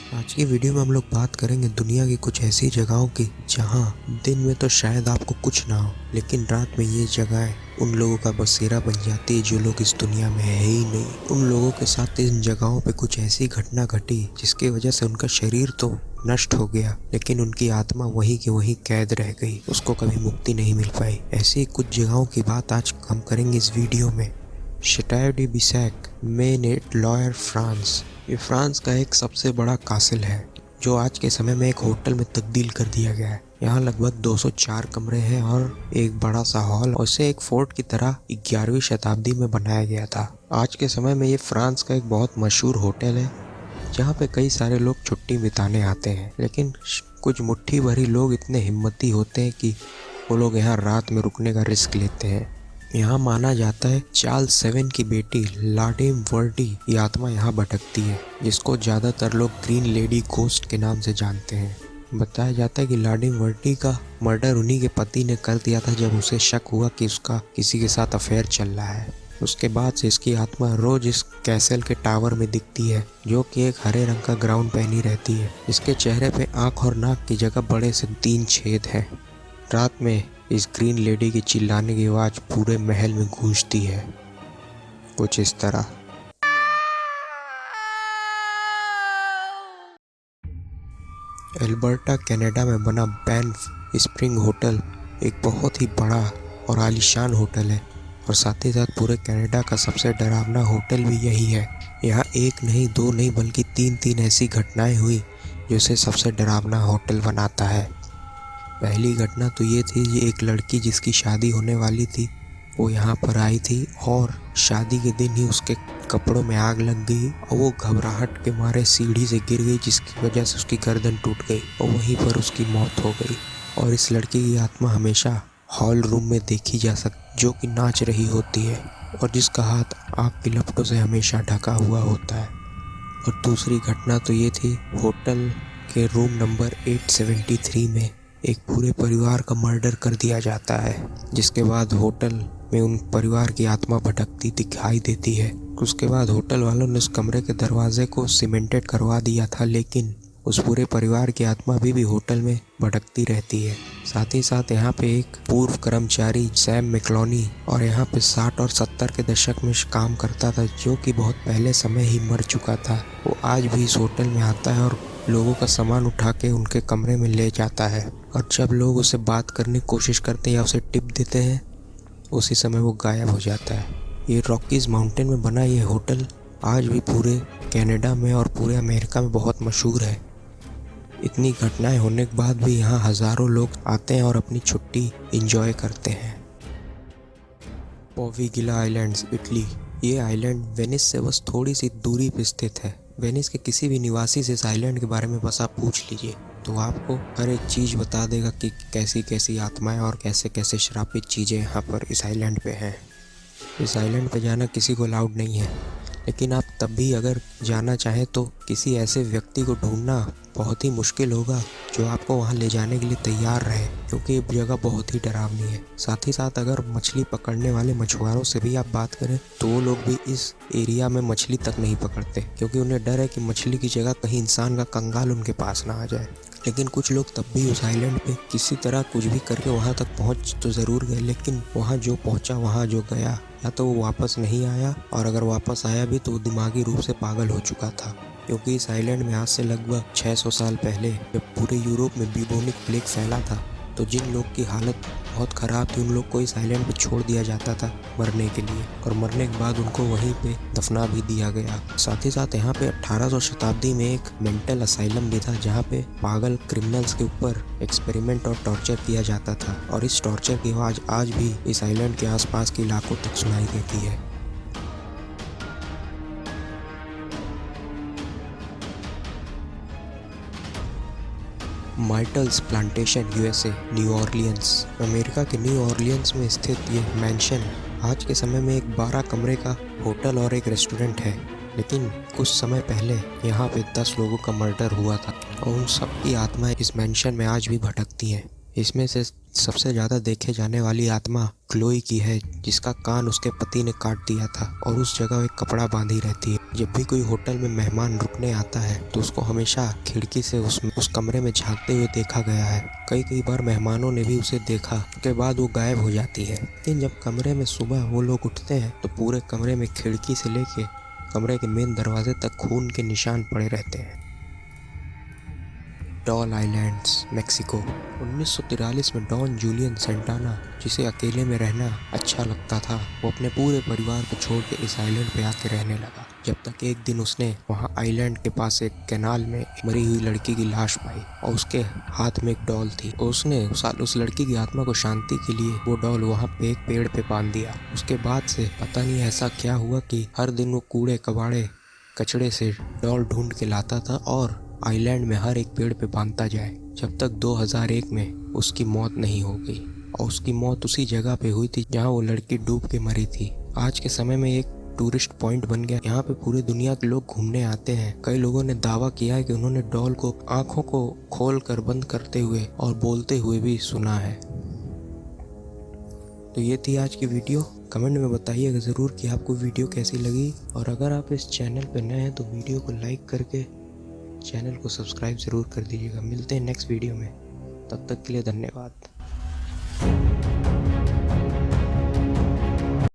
आज की वीडियो में हम लोग बात करेंगे दुनिया की कुछ ऐसी जगहों की जहां दिन में तो शायद आपको कुछ ना हो, लेकिन रात में ये जगह उन लोगों का बसेरा बन जाती है जो लोग इस दुनिया में है ही नहीं। उन लोगों के साथ इन जगहों पे कुछ ऐसी घटना घटी जिसकी वजह से उनका शरीर तो नष्ट हो गया, लेकिन उनकी आत्मा वहीं की वहीं कैद रह गई, उसको कभी मुक्ति नहीं मिल पाई। ऐसी कुछ जगहों की बात आज हम करेंगे इस वीडियो में। चैटेau de Bissac, mainnet lawyer, France. ये फ्रांस का एक सबसे बड़ा कासिल है जो आज के समय में एक होटल में तब्दील कर दिया गया है। यहाँ लगभग 204 कमरे हैं और एक बड़ा सा हॉल, और इसे एक फोर्ट की तरह 11वीं शताब्दी में बनाया गया था। आज के समय में ये फ्रांस का एक बहुत मशहूर होटल है जहाँ पे कई सारे लोग छुट्टी बिताने आते हैं, लेकिन कुछ मुट्ठी भरी लोग इतने हिम्मती होते हैं कि वो लोग यहाँ रात में रुकने का रिस्क लेते हैं। यहाँ माना जाता है चार्ल्स सेवन की बेटी लाडेम वर्डी की आत्मा यहाँ भटकती है, जिसको ज़्यादातर लोग ग्रीन लेडी घोस्ट के नाम से जानते हैं। बताया जाता है कि लाडेम वर्डी का मर्डर उन्हीं के पति ने कर दिया था जब उसे शक हुआ कि उसका किसी के साथ अफेयर चल रहा है। उसके बाद से इसकी आत्मा रोज इस कैसल के टावर में दिखती है, जो कि एक हरे रंग का ग्राउंड पहनी रहती है। इसके चेहरे पे आँख और नाक की जगह बड़े से 3 छेद हैं। रात में इस ग्रीन लेडी की चिल्लाने की आवाज पूरे महल में गूंजती है, कुछ इस तरह। एल्बर्टा कनाडा में बना बैंफ स्प्रिंग होटल एक बहुत ही बड़ा और आलीशान होटल है, और साथ ही साथ पूरे कनाडा का सबसे डरावना होटल भी यही है। यहाँ एक नहीं, दो नहीं, बल्कि 3 ऐसी घटनाएं हुई जो इसे सबसे डरावना होटल बनाता है। पहली घटना तो ये थी, ये एक लड़की जिसकी शादी होने वाली थी, वो यहाँ पर आई थी और शादी के दिन ही उसके कपड़ों में आग लग गई और वो घबराहट के मारे सीढ़ी से गिर गई, जिसकी वजह से उसकी गर्दन टूट गई और वहीं पर उसकी मौत हो गई। और इस लड़की की आत्मा हमेशा हॉल रूम में देखी जा सकती, जो कि नाच रही होती है और जिसका हाथ आग की लपटों से हमेशा ढका हुआ होता है। और दूसरी घटना तो ये थी, होटल के रूम नंबर 873 में एक पूरे परिवार का मर्डर कर दिया जाता है, जिसके बाद होटल में उन परिवार की आत्मा भटकती दिखाई देती है। उसके बाद होटल वालों ने उस कमरे के दरवाजे को सीमेंटेड करवा दिया था, लेकिन उस पूरे परिवार की आत्मा भी होटल में भटकती रहती है। साथ ही साथ यहाँ पे एक पूर्व कर्मचारी सैम मैकलोनी और यहाँ पे 60 और 70 के दशक में काम करता था, जो कि बहुत पहले समय ही मर चुका था। वो आज भी इस होटल में आता है और लोगों का सामान उठा के उनके कमरे में ले जाता है, और जब लोग उसे बात करने की कोशिश करते हैं या उसे टिप देते हैं, उसी समय वो गायब हो जाता है। ये रॉकीज माउंटेन में बना ये होटल आज भी पूरे कनाडा में और पूरे अमेरिका में बहुत मशहूर है। इतनी घटनाएं होने के बाद भी यहाँ हज़ारों लोग आते हैं और अपनी छुट्टी एंजॉय करते हैं। पोविगिला आइलैंड्स, इटली। ये आइलैंड वेनिस से बस थोड़ी सी दूरी पर स्थित है। वेनिस के किसी भी निवासी से इस आइलैंड के बारे में बस आप पूछ लीजिए तो आपको हर एक चीज़ बता देगा कि कैसी कैसी आत्माएं और कैसे कैसे श्रापित चीज़ें यहाँ पर इस आइलैंड पे हैं। इस आइलैंड पे जाना किसी को अलाउड नहीं है, लेकिन आप तब भी अगर जाना चाहें तो किसी ऐसे व्यक्ति को ढूंढना बहुत ही मुश्किल होगा जो आपको वहां ले जाने के लिए तैयार रहे, क्योंकि ये जगह बहुत ही डरावनी है। साथ ही साथ अगर मछली पकड़ने वाले मछुआरों से भी आप बात करें तो वो लोग भी इस एरिया में मछली तक नहीं पकड़ते, क्योंकि उन्हें डर है कि मछली की जगह कहीं इंसान का कंगाल उनके पास ना आ जाए। लेकिन कुछ लोग तब भी उस आइलैंड पे किसी तरह कुछ भी करके वहाँ तक पहुँच तो ज़रूर गए, लेकिन वहाँ जो पहुँचा, वहाँ जो गया, या तो वो वापस नहीं आया, और अगर वापस आया भी तो वो दिमागी रूप से पागल हो चुका था। क्योंकि इस आइलैंड में आज से लगभग 600 साल पहले जब पूरे यूरोप में ब्यूबोनिक प्लेग फैला था, तो जिन लोग की हालत बहुत ख़राब थी उन लोग को इस आइलैंड पे छोड़ दिया जाता था मरने के लिए, और मरने के बाद उनको वहीं पे दफना भी दिया गया। साथ ही साथ यहाँ पे 1800 शताब्दी में एक मेंटल असाइलम भी था, जहाँ पे पागल क्रिमिनल्स के ऊपर एक्सपेरिमेंट और टॉर्चर किया जाता था, और इस टॉर्चर की आवाज़ आज भी इस आइलैंड के आसपास के इलाकों तक सुनाई देती है। Myrtles plantation, USA, New Orleans. America के न्यू ऑरलियंस में स्थित ये मैंशन आज के समय में एक 12 कमरे का होटल और एक रेस्टोरेंट है, लेकिन कुछ समय पहले यहाँ पे 10 लोगों का मर्डर हुआ था और उन सब की आत्माएं इस मैंशन में आज भी भटकती हैं। इसमें से सबसे ज़्यादा देखे जाने वाली आत्मा क्लोई की है, जिसका कान उसके पति ने काट दिया था और उस जगह एक कपड़ा बांधी रहती है। जब भी कोई होटल में मेहमान रुकने आता है तो उसको हमेशा खिड़की से उस कमरे में झांकते हुए देखा गया है। कई बार मेहमानों ने भी उसे देखा, उसके बाद वो गायब हो जाती है। लेकिन जब कमरे में सुबह वो लोग उठते हैं तो पूरे कमरे में खिड़की से लेके कमरे के मेन दरवाजे तक खून के निशान पड़े रहते हैं। Doll islands, Mexico. 1943 में डॉन जूलियन सेंटाना, जिसे अकेले में रहना अच्छा लगता था, वो अपने पूरे परिवार को छोड़ के इस आइलैंड पे आके रहने लगा। जब तक एक दिन उसने वहाँ आइलैंड के पास एक कैनाल में एक मरी हुई लड़की की लाश पाई और उसके हाथ में एक डॉल थी। और उसने उस लड़की की आत्मा को शांति के लिए वो डॉल वहाँ पे एक पेड़ पे बांध दिया। उसके बाद से पता नहीं ऐसा क्या हुआ कि हर दिन वो कूड़े कबाड़े कचड़े से डॉल ढूंढ के लाता था और आइलैंड में हर एक पेड़ पे बांधता जाए, जब तक 2001 में उसकी मौत नहीं हो गई। और उसकी मौत उसी जगह पे हुई थी जहाँ वो लड़की डूब के मरी थी। आज के समय में एक टूरिस्ट पॉइंट बन गया। यहाँ पे पूरी दुनिया के लोग घूमने आते हैं। कई लोगों ने दावा किया है कि उन्होंने डॉल को आंखों को खोल कर बंद करते हुए और बोलते हुए भी सुना है। तो ये थी आज की वीडियो। कमेंट में बताइएगा ज़रूर कि आपको वीडियो कैसी लगी, और अगर आप इस चैनल पर नए हैं तो वीडियो को लाइक करके चैनल को सब्सक्राइब ज़रूर कर दीजिएगा। मिलते हैं नेक्स्ट वीडियो में, तब तक के लिए धन्यवाद।